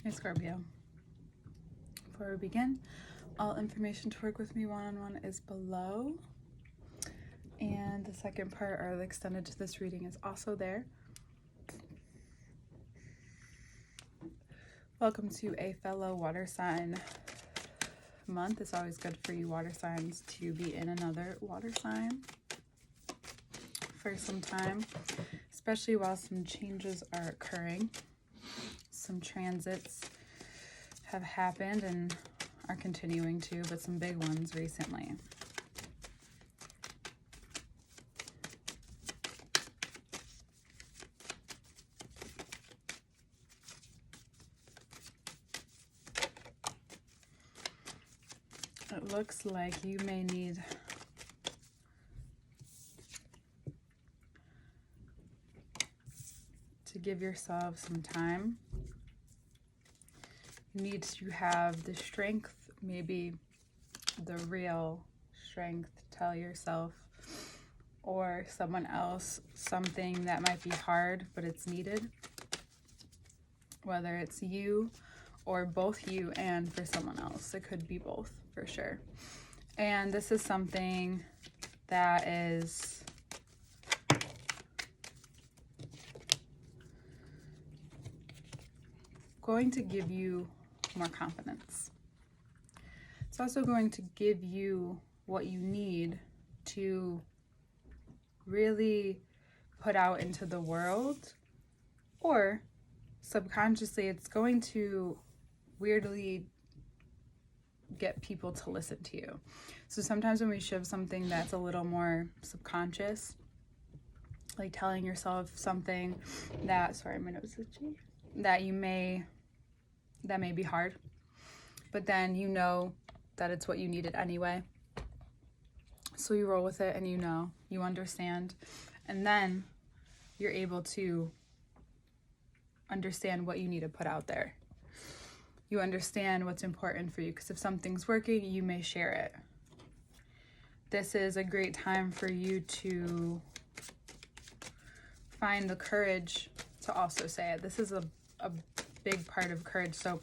Hey Scorpio. Before we begin, all information to work with me one-on-one is below. And the second part, or the extended to this reading, is also there. Welcome to a fellow water sign month. It's always good for you water signs to be in another water sign for some time, especially while some changes are occurring. Some transits have happened and are continuing to, but some big ones recently. It looks like you may need to give yourself some time. You need to have the strength, maybe the real strength, to tell yourself or someone else something that might be hard, but it's needed. Whether it's you or both you and for someone else. It could be both for sure. And this is something that is going to give you more confidence. It's also going to give you what you need to really put out into the world, or subconsciously it's going to weirdly get people to listen to you. So sometimes when we shift something that's a little more subconscious, like telling yourself something that, sorry, my nose is itchy, that may be hard, but then you know that it's what you needed anyway. So you roll with it and you understand, and then you're able to understand what you need to put out there. You understand what's important for you, because if something's working, you may share it. This is a great time for you to find the courage to also say it. This is a big part of courage. So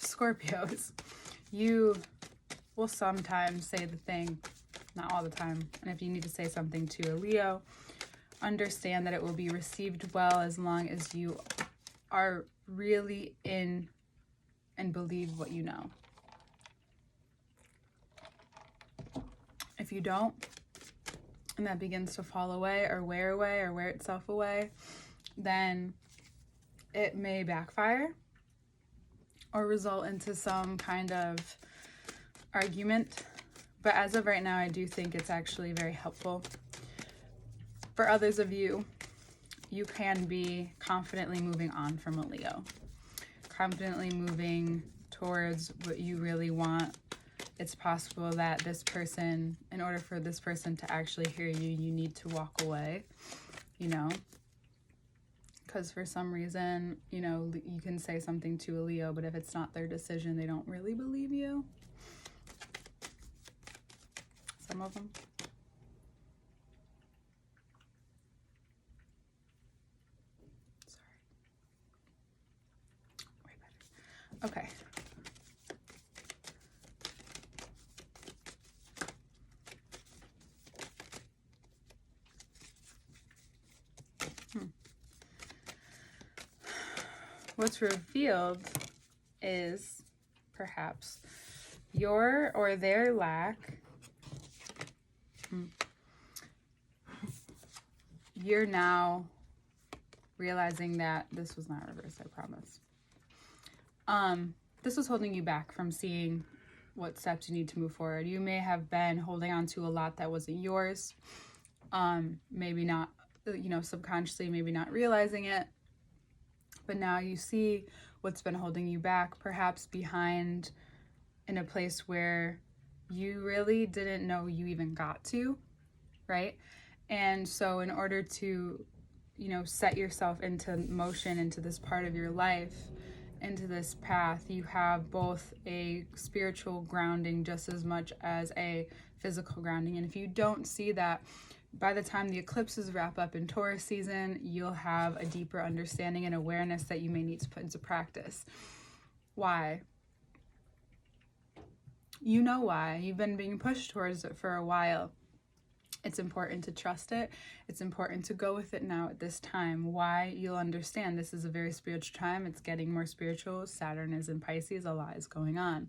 Scorpios, you will sometimes say the thing, not all the time. And if you need to say something to a Leo, understand that it will be received well as long as you are really in and believe what you know. If you don't, and that begins to fall away or wear itself away, then it may backfire or result into some kind of argument. But as of right now, I do think it's actually very helpful. For others of you, you can be confidently moving on from a Leo, confidently moving towards what you really want. It's possible that this person, in order for this person to actually hear you, you need to walk away, because for some reason, you can say something to a Leo, but if it's not their decision, they don't really believe you. Some of them. Okay. What's revealed is perhaps your or their lack. You're now realizing that this was not reversed, I promise. This was holding you back from seeing what steps you need to move forward. You may have been holding on to a lot that wasn't yours. Maybe not, subconsciously, maybe not realizing it. But now you see what's been holding you back, perhaps behind in a place where you really didn't know you even got to, right? And so in order to, set yourself into motion, into this part of your life, into this path, you have both a spiritual grounding just as much as a physical grounding. And if you don't see that, by the time the eclipses wrap up in Taurus season, you'll have a deeper understanding and awareness that you may need to put into practice. Why? You know why. You've been being pushed towards it for a while. It's important to trust it. It's important to go with it now at this time. Why? You'll understand this is a very spiritual time. It's getting more spiritual. Saturn is in Pisces. A lot is going on.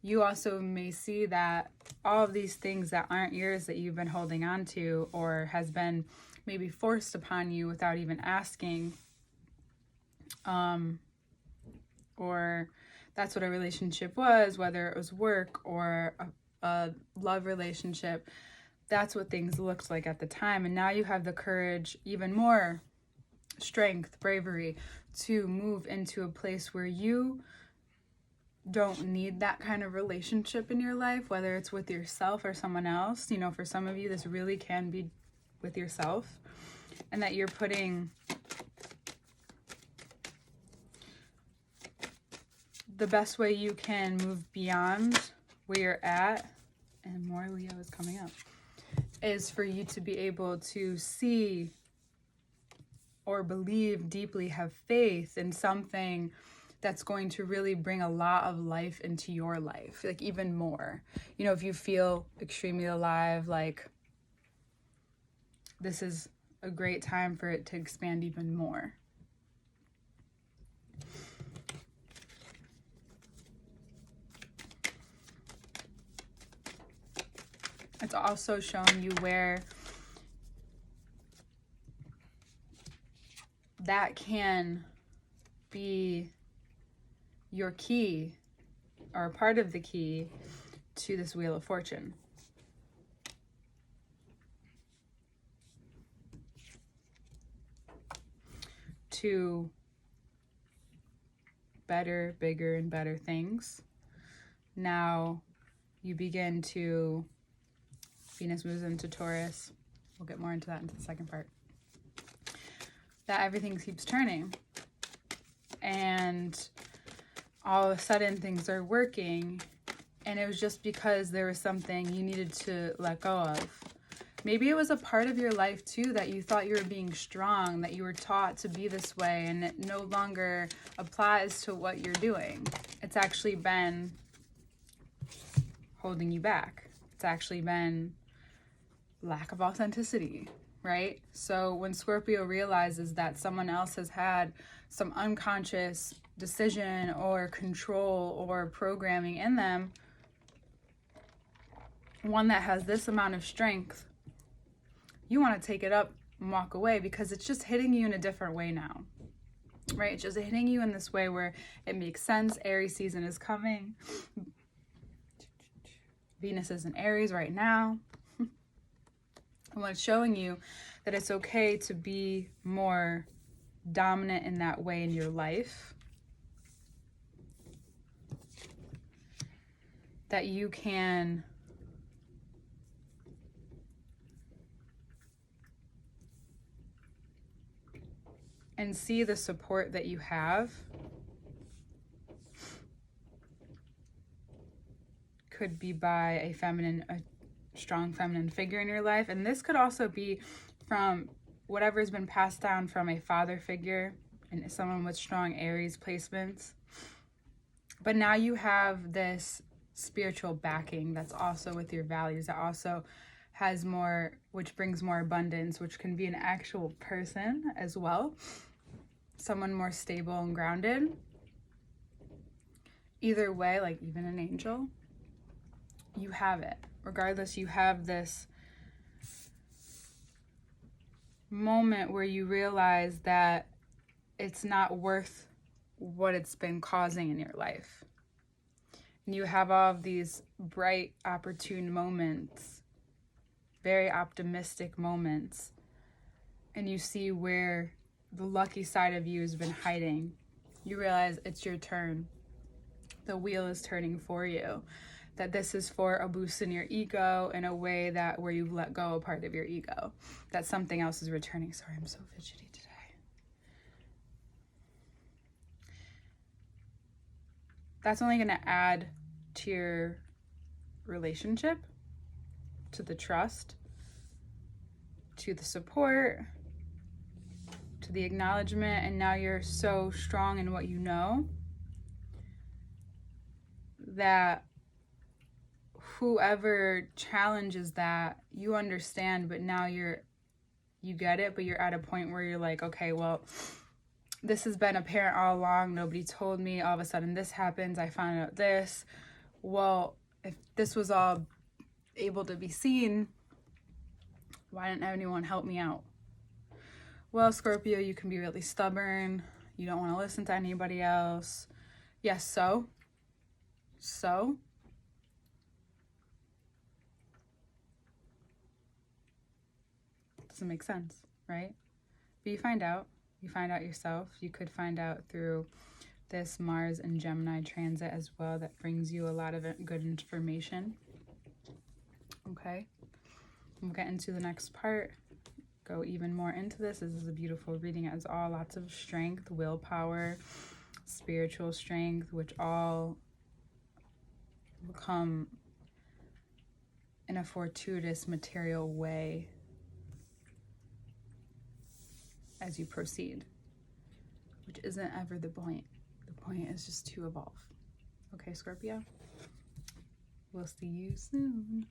You also may see that all of these things that aren't yours that you've been holding on to or has been maybe forced upon you without even asking, or that's what a relationship was, whether it was work or a love relationship, that's what things looked like at the time. And now you have the courage, even more strength, bravery, to move into a place where you don't need that kind of relationship in your life, whether it's with yourself or someone else. You know, for some of you, this really can be with yourself, and that you're putting the best way you can move beyond where you're at, and more Leo is coming up, is for you to be able to see or believe deeply, have faith in something that's going to really bring a lot of life into your life, like even more. You know, if you feel extremely alive, like this is a great time for it to expand even more. It's also showing you where that can be your key, or a part of the key to this Wheel of Fortune. To better, bigger, and better things. Now you begin to, Venus moves into Taurus. We'll get more into that into the second part. That everything keeps turning. And all of a sudden things are working, and it was just because there was something you needed to let go of. Maybe it was a part of your life too that you thought you were being strong, that you were taught to be this way, and it no longer applies to what you're doing. It's actually been holding you back. It's actually been lack of authenticity, right? So when Scorpio realizes that someone else has had some unconscious decision or control or programming in them, one that has this amount of strength, you want to take it up and walk away, because it's just hitting you in a different way now, right? It's just hitting you in this way where it makes sense. Aries season is coming. Venus is in Aries right now. And it's showing you that it's okay to be more dominant in that way in your life. That you can and see the support that you have. Could be by a strong feminine figure in your life. And this could also be from whatever has been passed down from a father figure and someone with strong Aries placements. But now you have this spiritual backing that's also with your values, that also has more, which brings more abundance, which can be an actual person as well. Someone more stable and grounded. Either way, like even an angel, you have it. Regardless, you have this moment where you realize that it's not worth what it's been causing in your life. And you have all of these bright, opportune moments, very optimistic moments, and you see where the lucky side of you has been hiding. You realize it's your turn. The wheel is turning for you. That this is for a boost in your ego in a way that where you've let go a part of your ego. That something else is returning. Sorry, I'm so fidgety today. That's only going to add to your relationship, to the trust, to the support, to the acknowledgement, and now you're so strong in what you know that whoever challenges that, you understand, but now you get it, but you're at a point where you're like, okay, well, this has been apparent all along. Nobody told me. All of a sudden this happens. I found out this. Well, if this was all able to be seen, why didn't anyone help me out? Well, Scorpio, you can be really stubborn. You don't want to listen to anybody else. Yes, so? Doesn't make sense, right? But you find out yourself. You could find out through this Mars and Gemini transit as well. That brings you a lot of good information. Okay, we'll get into the next part, go even more into this. This is a beautiful reading. It has all lots of strength, willpower, spiritual strength, which all will come in a fortuitous material way as you proceed, which isn't ever the point. The point is just to evolve. Okay, Scorpio? We'll see you soon.